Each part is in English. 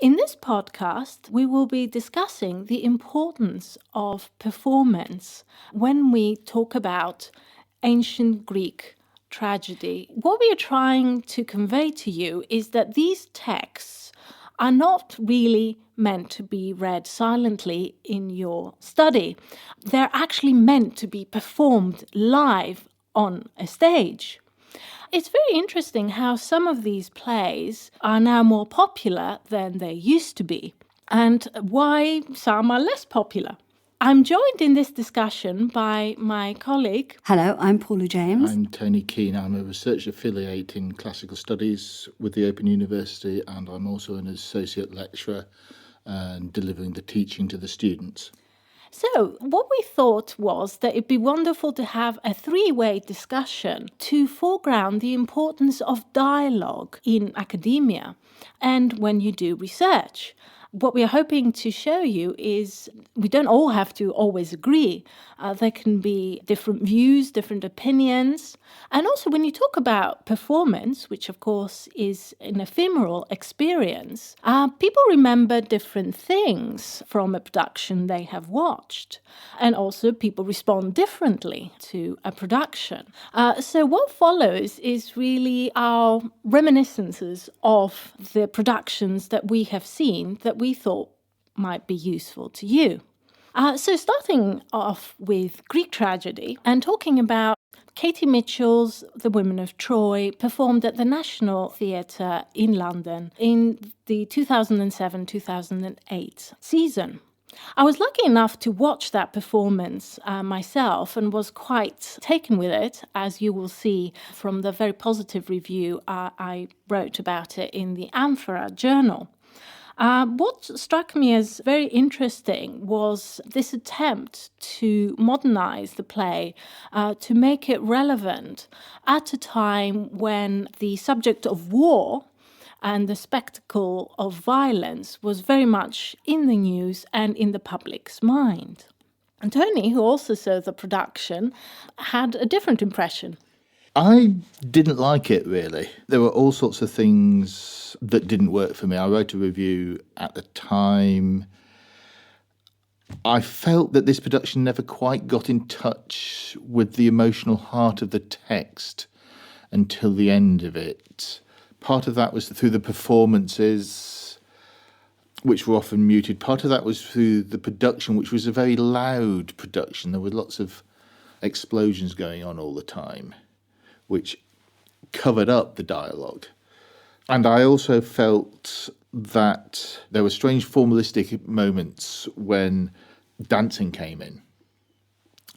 In this podcast, we will be discussing the importance of performance when we talk about ancient Greek tragedy. What we are trying to convey to you is that these texts are not really meant to be read silently in your study. They're actually meant to be performed live on a stage. It's very interesting how some of these plays are now more popular than they used to be, and why some are less popular. I'm joined in this discussion by my colleague. Hello, I'm Paula James. I'm Tony Keane. I'm a research affiliate in classical studies with the Open University, and I'm also an associate lecturer delivering the teaching to the students. So what we thought was that it'd be wonderful to have a three-way discussion to foreground the importance of dialogue in academia and when you do research. What we are hoping to show you is we don't all have to always agree. There can be different views, different opinions. And also when you talk about performance, which of course is an ephemeral experience, people remember different things from a production they have watched. And also people respond differently to a production. So what follows is really our reminiscences of the productions that we have seen that we thought might be useful to you. So starting off with Greek tragedy and talking about Katie Mitchell's The Women of Troy, performed at the National Theatre in London in the 2007-2008 season. I was lucky enough to watch that performance myself and was quite taken with it, as you will see from the very positive review I wrote about it in the Amphora Journal. What struck me as very interesting was this attempt to modernize the play, to make it relevant at a time when the subject of war and the spectacle of violence was very much in the news and in the public's mind. And Tony, who also saw the production, had a different impression. I didn't like it, really. There were all sorts of things that didn't work for me. I wrote a review at the time. I felt that this production never quite got in touch with the emotional heart of the text until the end of it. Part of that was through the performances, which were often muted. Part of that was through the production, which was a very loud production. There were lots of explosions going on all the time, which covered up the dialogue. And I also felt that there were strange formalistic moments when dancing came in.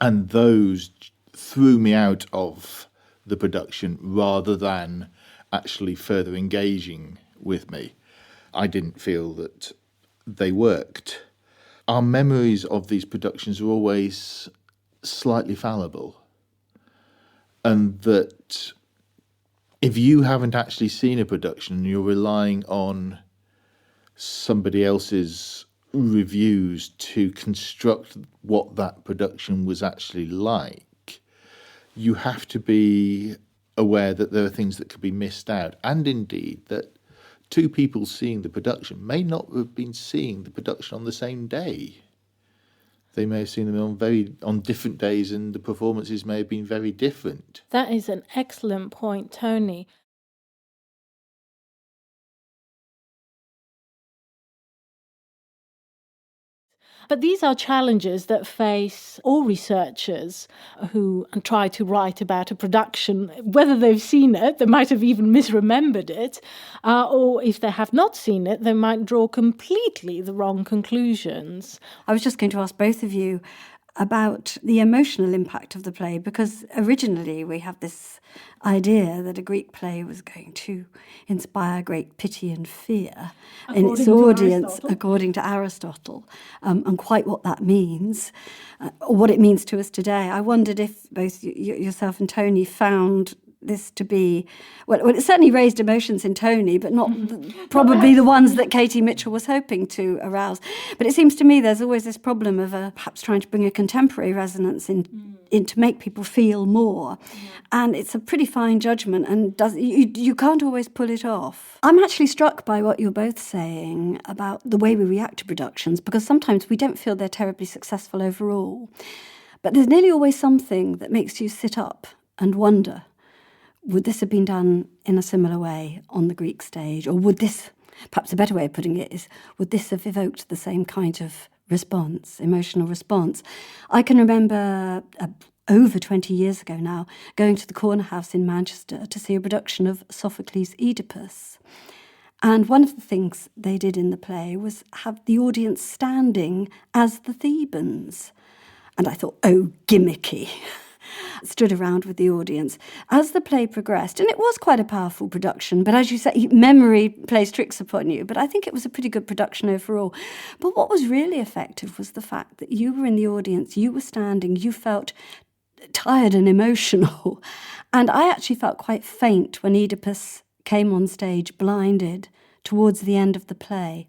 And those threw me out of the production rather than actually further engaging with me. I didn't feel that they worked. Our memories of these productions are always slightly fallible. And that if you haven't actually seen a production and you're relying on somebody else's reviews to construct what that production was actually like, you have to be aware that there are things that could be missed out. And indeed, that two people seeing the production may not have been seeing the production on the same day. They may have seen them on different days, and the performances may have been very different. That is an excellent point, Tony. But these are challenges that face all researchers who try to write about a production, whether they've seen it, they might have even misremembered it, or if they have not seen it, they might draw completely the wrong conclusions. I was just going to ask both of you about the emotional impact of the play, because originally we have this idea that a Greek play was going to inspire great pity and fear in its audience, according to Aristotle, and quite what that means, or what it means to us today. I wondered if both yourself and Tony found this to be, well, it certainly raised emotions in Tony, but not probably the ones that Katie Mitchell was hoping to arouse. But it seems to me there's always this problem of perhaps trying to bring a contemporary resonance in to make people feel more. And it's a pretty fine judgment, and you can't always pull it off. I'm actually struck by what you're both saying about the way we react to productions, because sometimes we don't feel they're terribly successful overall. But there's nearly always something that makes you sit up and wonder, would this have been done in a similar way on the Greek stage? Or would this, perhaps a better way of putting it is, would this have evoked the same kind of response, emotional response? I can remember over 20 years ago now, going to the Corner House in Manchester to see a production of Sophocles' Oedipus. And one of the things they did in the play was have the audience standing as the Thebans. And I thought, oh, gimmicky. Stood around with the audience. As the play progressed, and it was quite a powerful production, but as you say, memory plays tricks upon you, but I think it was a pretty good production overall. But what was really effective was the fact that you were in the audience, you were standing, you felt tired and emotional. And I actually felt quite faint when Oedipus came on stage blinded towards the end of the play.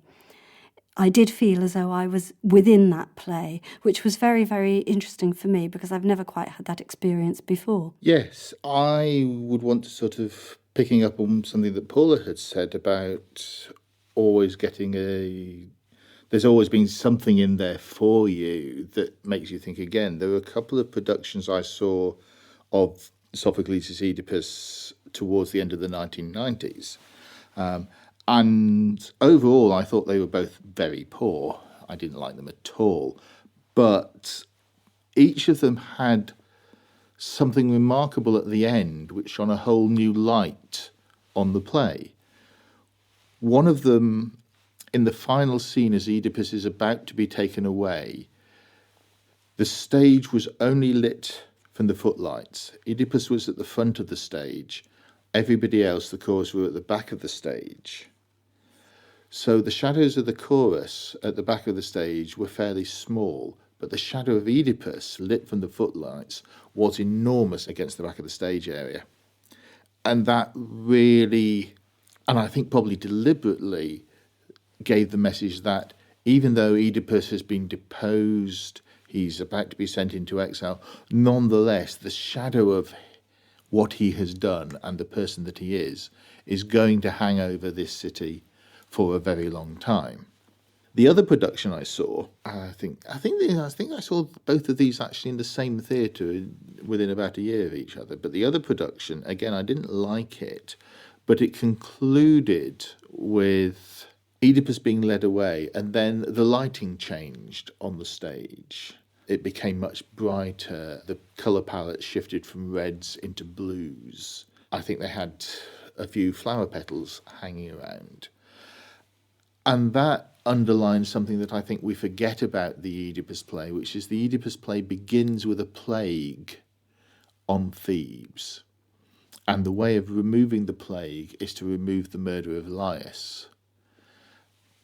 I did feel as though I was within that play, which was very, very interesting for me because I've never quite had that experience before. Yes, I would want to sort of picking up on something that Paula had said about always getting there's always been something in there for you that makes you think again. There were a couple of productions I saw of Sophocles' Oedipus towards the end of the 1990s. And overall, I thought they were both very poor. I didn't like them at all. But each of them had something remarkable at the end, which shone a whole new light on the play. One of them, in the final scene, as Oedipus is about to be taken away, the stage was only lit from the footlights. Oedipus was at the front of the stage. Everybody else, the chorus, were at the back of the stage. So the shadows of the chorus at the back of the stage were fairly small, but the shadow of Oedipus, lit from the footlights, was enormous against the back of the stage area. And that really, and I think probably deliberately, gave the message that even though Oedipus has been deposed, he's about to be sent into exile, nonetheless, the shadow of what he has done and the person that he is going to hang over this city for a very long time. The other production I saw, I think I saw both of these actually in the same theatre within about a year of each other. But the other production, again, I didn't like it, but it concluded with Oedipus being led away, and then the lighting changed on the stage. It became much brighter. The colour palette shifted from reds into blues. I think they had a few flower petals hanging around. And that underlines something that I think we forget about the Oedipus play, which is the Oedipus play begins with a plague on Thebes. And the way of removing the plague is to remove the murder of Laius.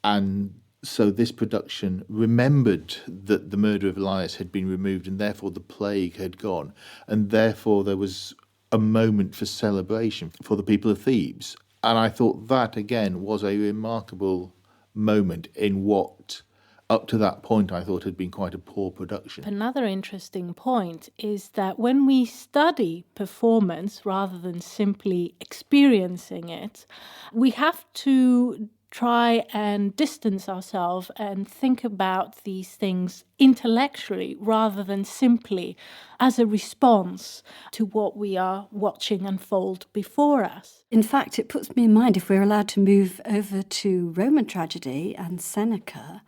And so this production remembered that the murder of Laius had been removed and therefore the plague had gone. And therefore there was a moment for celebration for the people of Thebes. And I thought that, again, was a remarkable moment in what, up to that point, I thought had been quite a poor production. Another interesting point is that when we study performance rather than simply experiencing it, we have to try and distance ourselves and think about these things intellectually rather than simply as a response to what we are watching unfold before us. In fact, it puts me in mind, if we're allowed to move over to Roman tragedy and Seneca,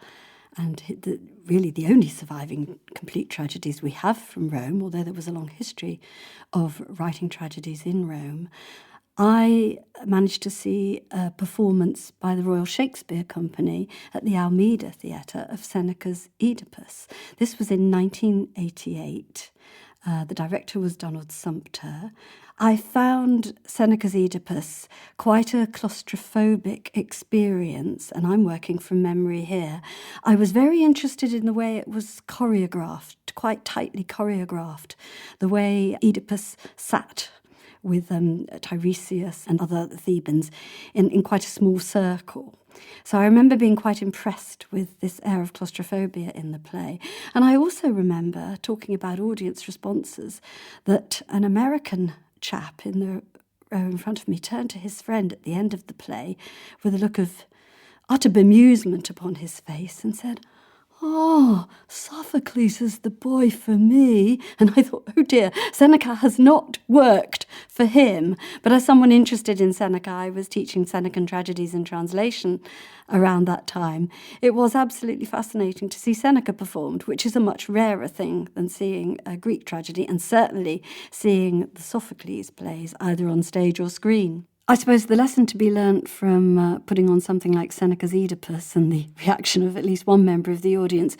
and really the only surviving complete tragedies we have from Rome, although there was a long history of writing tragedies in Rome, I managed to see a performance by the Royal Shakespeare Company at the Almeida Theatre of Seneca's Oedipus. This was in 1988. The director was Donald Sumpter. I found Seneca's Oedipus quite a claustrophobic experience, and I'm working from memory here. I was very interested in the way it was choreographed, quite tightly choreographed, the way Oedipus sat with Tiresias and other Thebans in quite a small circle. So I remember being quite impressed with this air of claustrophobia in the play. And I also remember, talking about audience responses, that an American chap in the row in front of me turned to his friend at the end of the play with a look of utter bemusement upon his face and said, "Oh, Sophocles is the boy for me." And I thought, oh dear, Seneca has not worked for him. But as someone interested in Seneca, I was teaching Senecan tragedies in translation around that time. It was absolutely fascinating to see Seneca performed, which is a much rarer thing than seeing a Greek tragedy, and certainly seeing the Sophocles plays either on stage or screen. I suppose the lesson to be learnt from putting on something like Seneca's Oedipus, and the reaction of at least one member of the audience,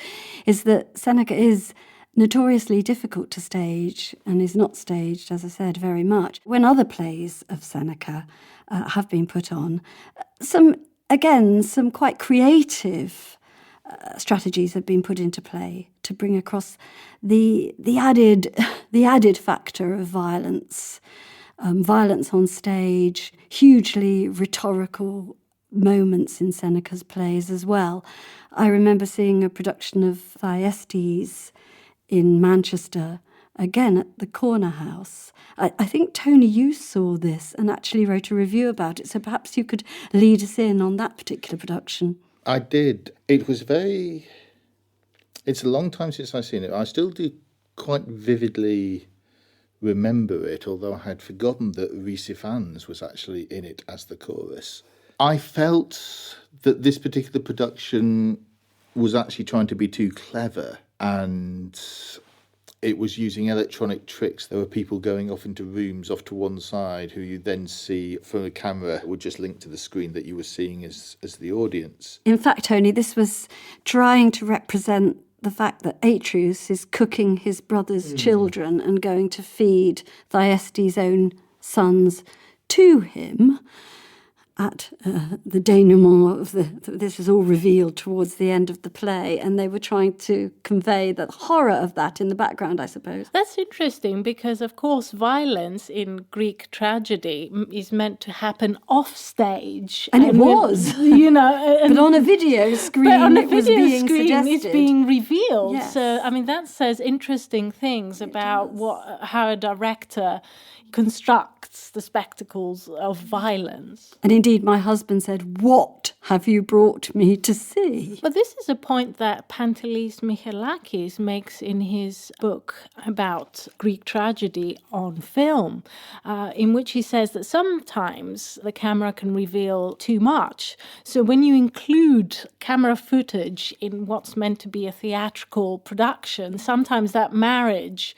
is that Seneca is notoriously difficult to stage and is not staged, as I said, very much. When other plays of Seneca have been put on, some quite creative strategies have been put into play to bring across the added factor of violence. Violence on stage, hugely rhetorical moments in Seneca's plays as well. I remember seeing a production of Thyestes in Manchester, again at the Corner House. I think, Tony, you saw this and actually wrote a review about it, so perhaps you could lead us in on that particular production. I did. It's a long time since I've seen it. I still do quite vividly remember it, although I had forgotten that Rhysifans was actually in it as the chorus. I felt that this particular production was actually trying to be too clever, and it was using electronic tricks. There were people going off into rooms off to one side who you then see from a camera would just link to the screen that you were seeing as the audience. In fact, Tony, this was trying to represent the fact that Atreus is cooking his brother's children and going to feed Thyestes' own sons to him at the denouement of this is all revealed towards the end of the play, and they were trying to convey the horror of that in the background, I suppose. That's interesting because, of course, violence in Greek tragedy is meant to happen off stage. And it was. But on a video screen, it's being revealed. Yes. So, I mean, that says interesting things about how a director constructs the spectacles of violence. And indeed, my husband said, "What have you brought me to see?" But this is a point that Pantelis Michalakis makes in his book about Greek tragedy on film, in which he says that sometimes the camera can reveal too much. So when you include camera footage in what's meant to be a theatrical production, sometimes that marriage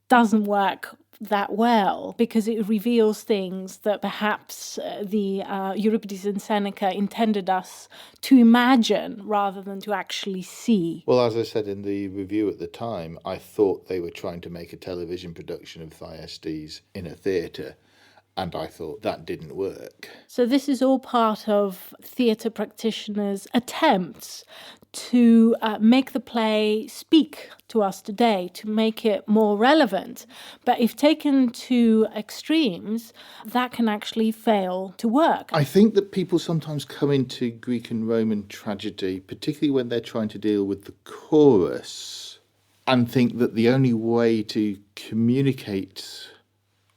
doesn't work that well because it reveals things that perhaps the Euripides and Seneca intended us to imagine rather than to actually see. Well, as I said in the review at the time, I thought they were trying to make a television production of Thyestes in a theatre, and I thought that didn't work. So this is all part of theatre practitioners' attempts to make the play speak to us today, to make it more relevant. But if taken to extremes, that can actually fail to work. I think that people sometimes come into Greek and Roman tragedy, particularly when they're trying to deal with the chorus, and think that the only way to communicate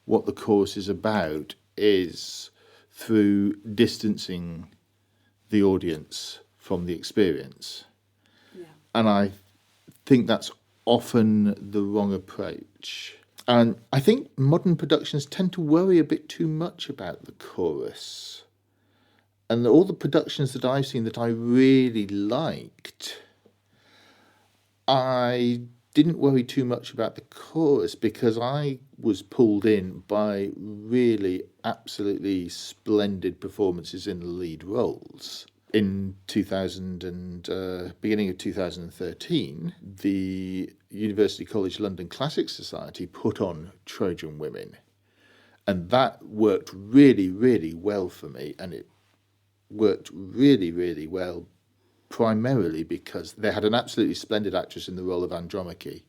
what the chorus is about is through distancing the audience from the experience. Yeah. And I think that's often the wrong approach. And I think modern productions tend to worry a bit too much about the chorus. And all the productions that I've seen that I really liked, I didn't worry too much about the chorus because I was pulled in by really absolutely splendid performances in the lead roles. In 2000 and beginning of 2013, the University College London Classics Society put on Trojan Women, and that worked really, really well for me, and it worked really, really well primarily because they had an absolutely splendid actress in the role of Andromache,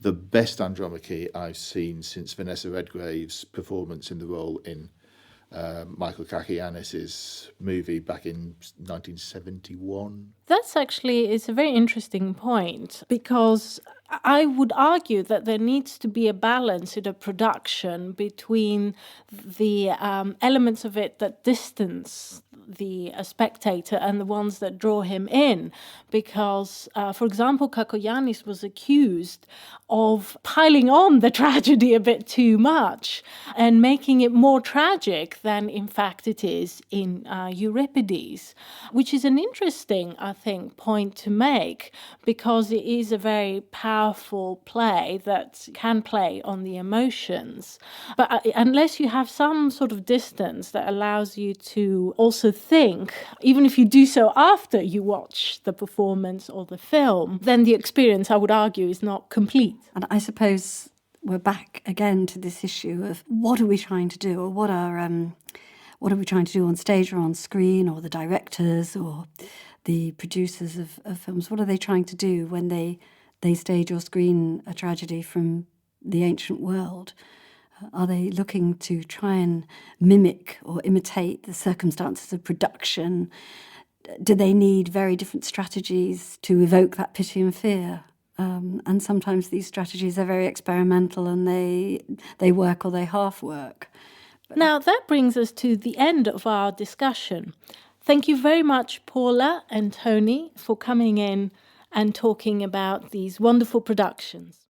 the best Andromache I've seen since Vanessa Redgrave's performance in the role in Michael Kakianis's movie back in 1971. That's actually, it's a very interesting point, because I would argue that there needs to be a balance in a production between the elements of it that distance the spectator and the ones that draw him in. Because, for example, Kakoyannis was accused of piling on the tragedy a bit too much and making it more tragic than, in fact, it is in Euripides, which is an interesting, I think, point to make, because it is a very powerful play that can play on the emotions. But unless you have some sort of distance that allows you to also think, even if you do so after you watch the performance or the film, then the experience, I would argue, is not complete. And I suppose we're back again to this issue of what are we trying to do, or what are we trying to do on stage or on screen, or the directors or the producers of films, what are they trying to do when they stage or screen a tragedy from the ancient world? Are they looking to try and mimic or imitate the circumstances of production? Do they need very different strategies to evoke that pity and fear? And sometimes these strategies are very experimental, and they work or they half work. Now, that brings us to the end of our discussion. Thank you very much, Paula and Tony, for coming in and talking about these wonderful productions.